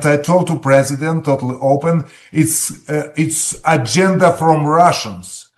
I told the president totally open, it's agenda from Russians.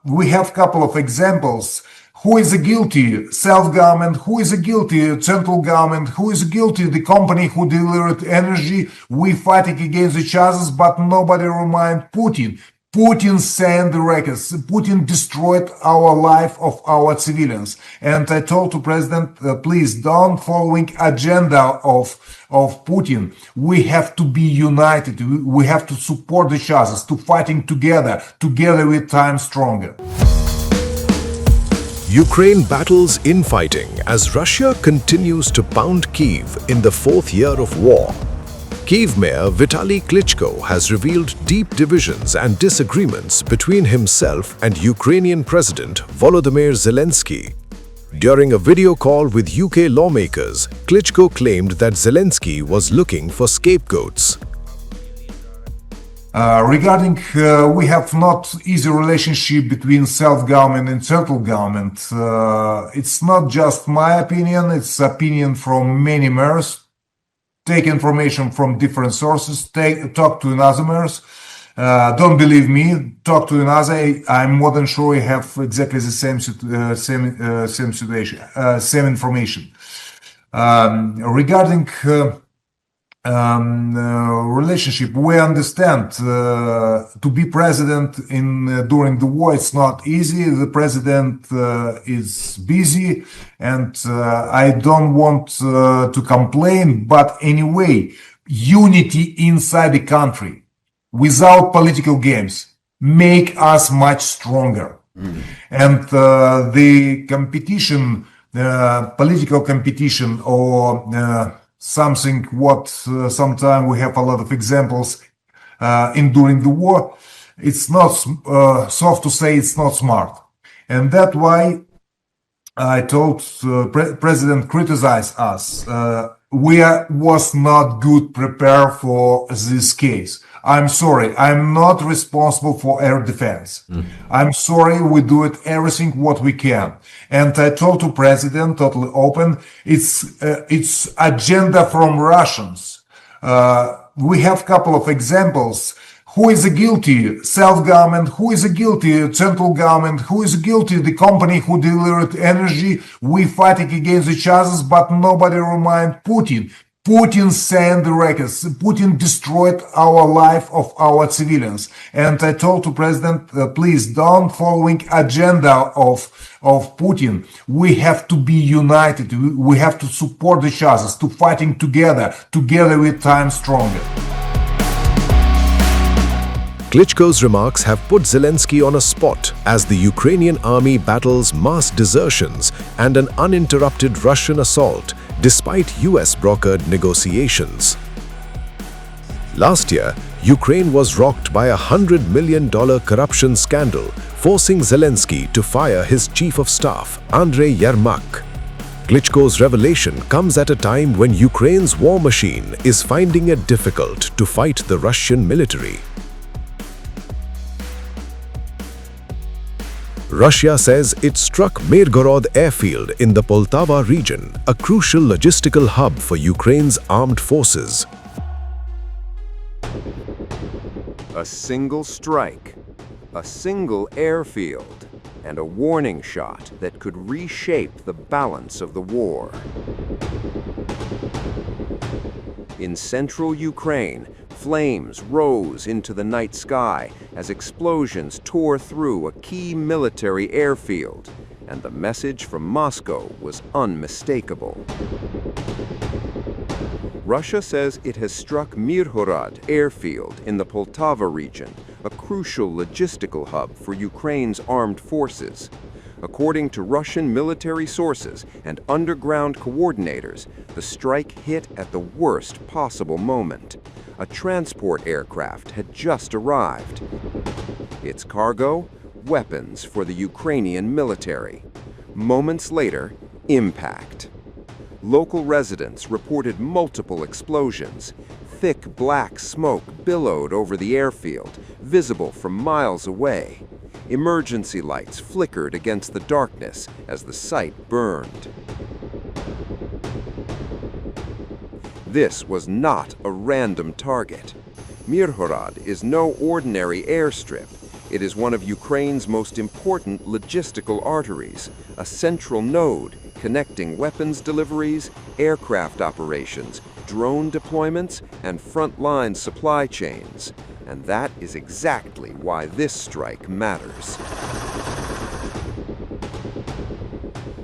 We have a couple of examples. Who is guilty? Self-government. Who is guilty? Central government. Who is guilty? The company who delivered energy. We fighting against each other, but nobody remind Putin. Putin sent the records. Putin destroyed our life of our civilians. And I told the president, please don't following agenda of Putin. We have to be united. We have to support each other, to fighting together with time stronger. Ukraine battles infighting as Russia continues to pound Kyiv in the fourth year of war. Kyiv Mayor Vitali Klitschko has revealed deep divisions and disagreements between himself and Ukrainian President Volodymyr Zelensky. During a video call with UK lawmakers, Klitschko claimed that Zelensky was looking for scapegoats. Regarding, we have not easy relationship between self-government and central government. It's not just my opinion, it's opinion from many mayors. Take information from different sources, talk to another mayors. Don't believe me, talk to another. I'm more than sure you have exactly the same situation, same information. Regarding relationship, we understand to be president during the war, it's not easy. The president is busy, and I don't want to complain, but anyway, unity inside the country without political games make us much stronger. And the competition, political competition, or something what sometimes we have a lot of examples during the war, it's not soft to say, it's not smart. And that's why I told President criticize us. We was not good prepared for this case. I'm sorry, I'm not responsible for air defense. I'm sorry, we do it everything what we can. And I told the president totally open, it's agenda from Russians. We have a couple of examples. Who is guilty? Self-government. Who is guilty? Central government. Who is guilty? The company who delivered energy. We fighting against each other, but nobody remind Putin. Putin sent the records. Putin destroyed our life of our civilians. And I told the president, please don't following agenda of Putin. We have to be united. We have to support each other, to fighting together with time stronger. Klitschko's remarks have put Zelensky on a spot as the Ukrainian army battles mass desertions and an uninterrupted Russian assault, despite US-brokered negotiations. Last year, Ukraine was rocked by a $100 million corruption scandal, forcing Zelensky to fire his chief of staff, Andrei Yermak. Klitschko's revelation comes at a time when Ukraine's war machine is finding it difficult to fight the Russian military. Russia says it struck Mirgorod airfield in the Poltava region, a crucial logistical hub for Ukraine's armed forces. A single strike, a single airfield, and a warning shot that could reshape the balance of the war. In central Ukraine, flames rose into the night sky as explosions tore through a key military airfield, and the message from Moscow was unmistakable. Russia says it has struck Mirgorod airfield in the Poltava region, a crucial logistical hub for Ukraine's armed forces. According to Russian military sources and underground coordinators, the strike hit at the worst possible moment. A transport aircraft had just arrived. Its cargo, weapons for the Ukrainian military. Moments later, impact. Local residents reported multiple explosions. Thick black smoke billowed over the airfield, visible from miles away. Emergency lights flickered against the darkness as the site burned. This was not a random target. Myrhorod is no ordinary airstrip. It is one of Ukraine's most important logistical arteries, a central node connecting weapons deliveries, aircraft operations, drone deployments, and frontline supply chains. And that is exactly why this strike matters.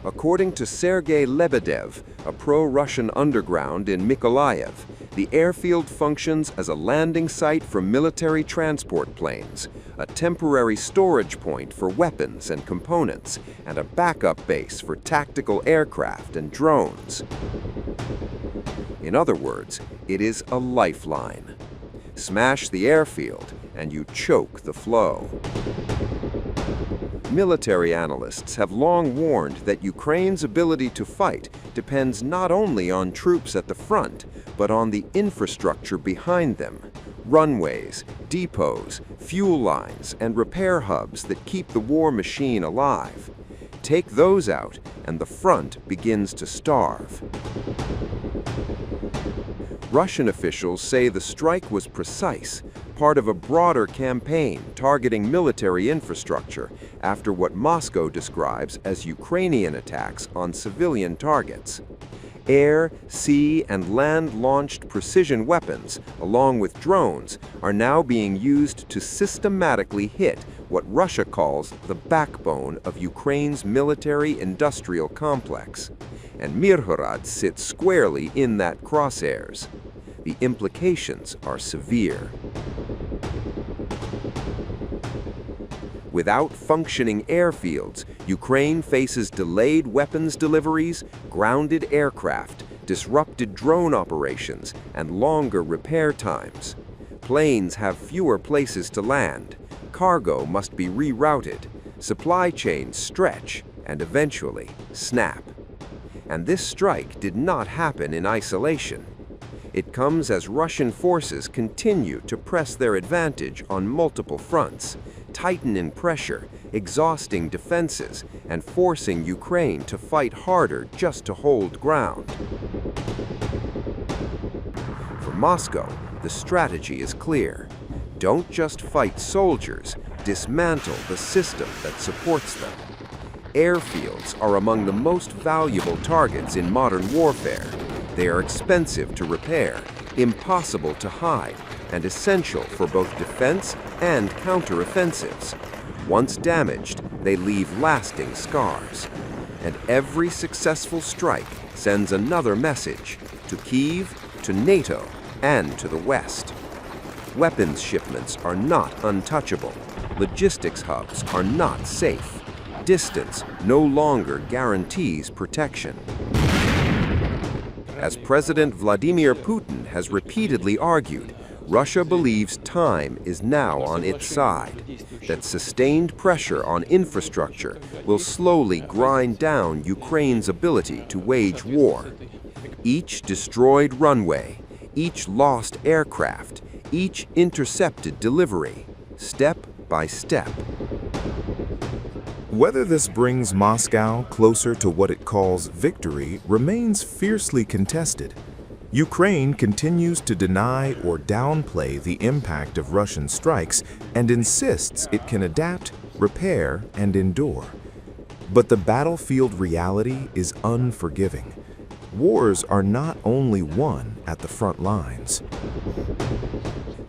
According to Sergei Lebedev, a pro-Russian underground in Mykolaiv, the airfield functions as a landing site for military transport planes, a temporary storage point for weapons and components, and a backup base for tactical aircraft and drones. In other words, it is a lifeline. Smash the airfield, and you choke the flow. Military analysts have long warned that Ukraine's ability to fight depends not only on troops at the front, but on the infrastructure behind them. Runways, depots, fuel lines, and repair hubs that keep the war machine alive. Take those out, and the front begins to starve. Russian officials say the strike was precise, part of a broader campaign targeting military infrastructure after what Moscow describes as Ukrainian attacks on civilian targets. Air, sea, and land-launched precision weapons, along with drones, are now being used to systematically hit what Russia calls the backbone of Ukraine's military-industrial complex. And Myrhorod sits squarely in that crosshairs. The implications are severe. Without functioning airfields, Ukraine faces delayed weapons deliveries, grounded aircraft, disrupted drone operations, and longer repair times. Planes have fewer places to land, cargo must be rerouted, supply chains stretch, and eventually snap. And this strike did not happen in isolation. It comes as Russian forces continue to press their advantage on multiple fronts, tightening pressure, exhausting defenses, and forcing Ukraine to fight harder just to hold ground. For Moscow, the strategy is clear. Don't just fight soldiers, dismantle the system that supports them. Airfields are among the most valuable targets in modern warfare. They are expensive to repair, impossible to hide, and essential for both defense and counteroffensives. Once damaged, they leave lasting scars. And every successful strike sends another message to Kyiv, to NATO, and to the West. Weapons shipments are not untouchable. Logistics hubs are not safe. Distance no longer guarantees protection. As President Vladimir Putin has repeatedly argued, Russia believes time is now on its side, that sustained pressure on infrastructure will slowly grind down Ukraine's ability to wage war. Each destroyed runway, each lost aircraft, each intercepted delivery, step by step. Whether this brings Moscow closer to what it calls victory remains fiercely contested. Ukraine continues to deny or downplay the impact of Russian strikes and insists it can adapt, repair, and endure. But the battlefield reality is unforgiving. Wars are not only won at the front lines.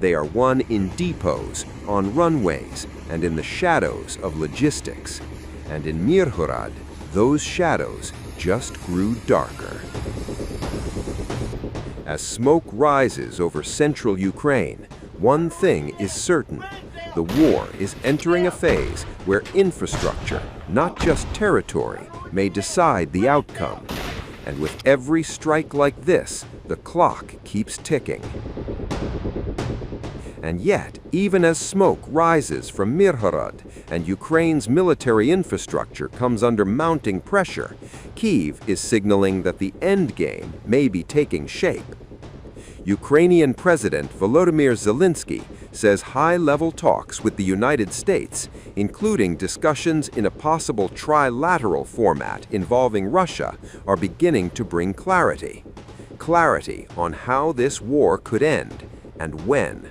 They are won in depots, on runways, and in the shadows of logistics. And in Myrhorod, those shadows just grew darker. As smoke rises over central Ukraine, one thing is certain. The war is entering a phase where infrastructure, not just territory, may decide the outcome. And with every strike like this, the clock keeps ticking. And yet, even as smoke rises from Myrhorod and Ukraine's military infrastructure comes under mounting pressure, Kyiv is signaling that the endgame may be taking shape. Ukrainian President Volodymyr Zelensky says high-level talks with the United States, including discussions in a possible trilateral format involving Russia, are beginning to bring clarity. clarity on how this war could end and when.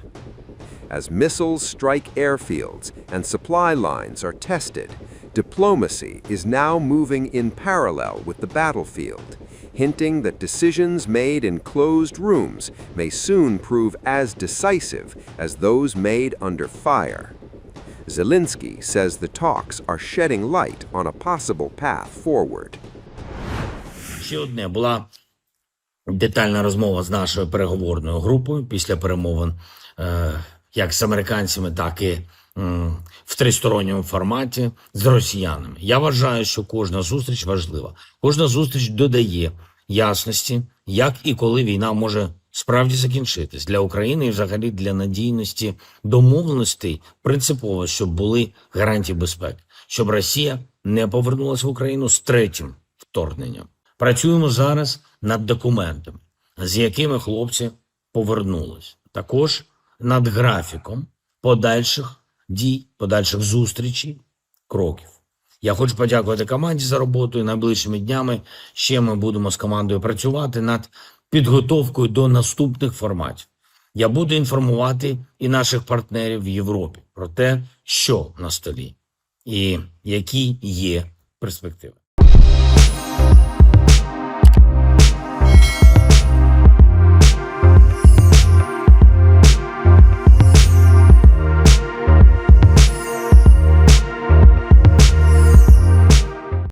As missiles strike airfields and supply lines are tested, diplomacy is now moving in parallel with the battlefield, hinting that decisions made in closed rooms may soon prove as decisive as those made under fire. Zelensky says the talks are shedding light on a possible path forward. Ще одне, була детальна розмова з нашою переговорною групою після перемовин як з американцями, так і в тристоронньому форматі з росіянами. Я вважаю, що кожна зустріч важлива. Кожна зустріч додає ясності, як і коли війна може справді закінчитись. Для України і взагалі для надійності домовленостей принципово, щоб були гарантії безпеки, щоб Росія не повернулася в Україну з третім вторгненням. Працюємо зараз над документами, з якими хлопці повернулись. Також над графіком подальших дій, подальших зустрічей, кроків. Я хочу подякувати команді за роботу, і найближчими днями ще ми будемо з командою працювати над підготовкою до наступних форматів. Я буду інформувати і наших партнерів в Європі про те, що на столі і які є перспективи.